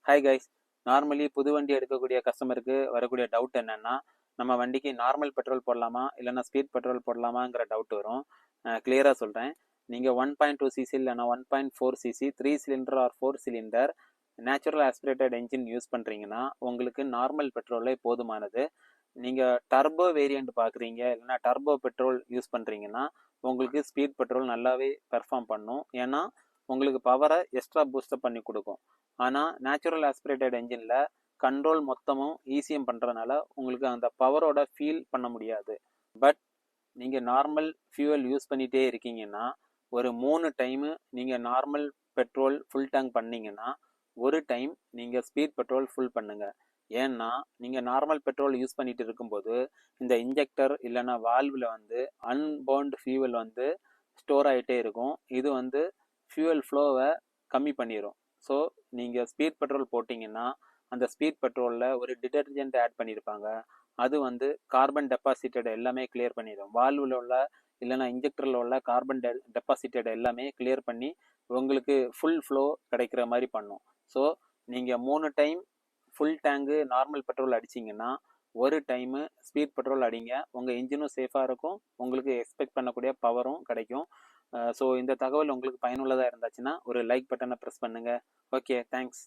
Hi guys. Normally புது வண்டி எடுக்கக்கூடிய கஸ்டமருக்கு வரக்கூடிய டவுட் என்னன்னா, நம்ம வண்டிக்கு நார்மல் பெட்ரோல் போடலாமா இல்லைன்னா ஸ்பீட் பெட்ரோல் போடலாமாங்கிற டவுட் வரும். கிளியராக சொல்கிறேன். நீங்கள் 1.2 சிசி இல்லைன்னா 1.4 CC 3 cylinder R 4 cylinder natural aspirated engine use பண்ணுறீங்கன்னா உங்களுக்கு நார்மல் பெட்ரோலே போதுமானது. நீங்கள் டர்போ வேரியண்ட் பார்க்குறீங்க இல்லைன்னா டர்போ பெட்ரோல் யூஸ் பண்ணுறீங்கன்னா உங்களுக்கு ஸ்பீட் பெட்ரோல் நல்லாவே பெர்ஃபார்ம் பண்ணும். ஏன்னா உங்களுக்கு பவரை எக்ஸ்ட்ரா பூஸ்டப் பண்ணி கொடுக்கும். ஆனால் நேச்சுரல் ஆஸ்பிரேட்டட் என்ஜினில் கண்ட்ரோல் மொத்தமும் ஈஸியும் பண்ணுறதுனால உங்களுக்கு அந்த பவரோட ஃபீல் பண்ண முடியாது. பட் நீங்கள் நார்மல் ஃபியூவல் யூஸ் பண்ணிகிட்டே இருக்கீங்கன்னா ஒரு 3 டைமு நீங்கள் நார்மல் பெட்ரோல் ஃபுல் டேங்க் பண்ணிங்கன்னா ஒரு டைம் நீங்கள் ஸ்பீட் பெட்ரோல் ஃபுல் பண்ணுங்கள். ஏன்னா நீங்கள் நார்மல் பெட்ரோல் யூஸ் பண்ணிட்டு இருக்கும்போது இந்த இன்ஜெக்டர் இல்லைன்னா வால்வில் வந்து அன்பர்ன்டு ஃபியூவல் வந்து ஸ்டோர் ஆகிட்டே இருக்கும். இது வந்து ஃபியூவல் ஃப்ளோவை கம்மி பண்ணிடும். ஸோ நீங்கள் ஸ்பீட் பெட்ரோல் போட்டிங்கன்னா அந்த ஸ்பீட் பெட்ரோலில் ஒரு டிடர்ஜென்ட் ஆட் பண்ணியிருப்பாங்க. அது வந்து கார்பன் டெபாசிட்டட் எல்லாமே கிளியர் பண்ணிடும். வால்வில் உள்ள இல்லைன்னா இன்ஜெக்டரில் உள்ள கார்பன் டெபாசிட்டட் எல்லாமே கிளியர் பண்ணி உங்களுக்கு ஃபுல் ஃப்ளோ கிடைக்கிற மாதிரி பண்ணும். ஸோ நீங்கள் 3 time full tank normal petrol அடிச்சிங்கன்னா ஒரு டைமு ஸ்பீட் பெட்ரோல் அடிங்க. உங்கள் இன்ஜினும் சேஃபாக இருக்கும், உங்களுக்கு எக்ஸ்பெக்ட் பண்ணக்கூடிய பவரும் கிடைக்கும். ஸோ இந்த தகவல் உங்களுக்கு பயனுள்ளதாக இருந்துச்சுன்னா ஒரு லைக் பட்டனை ப்ரெஸ் பண்ணுங்கள். Okay, thanks.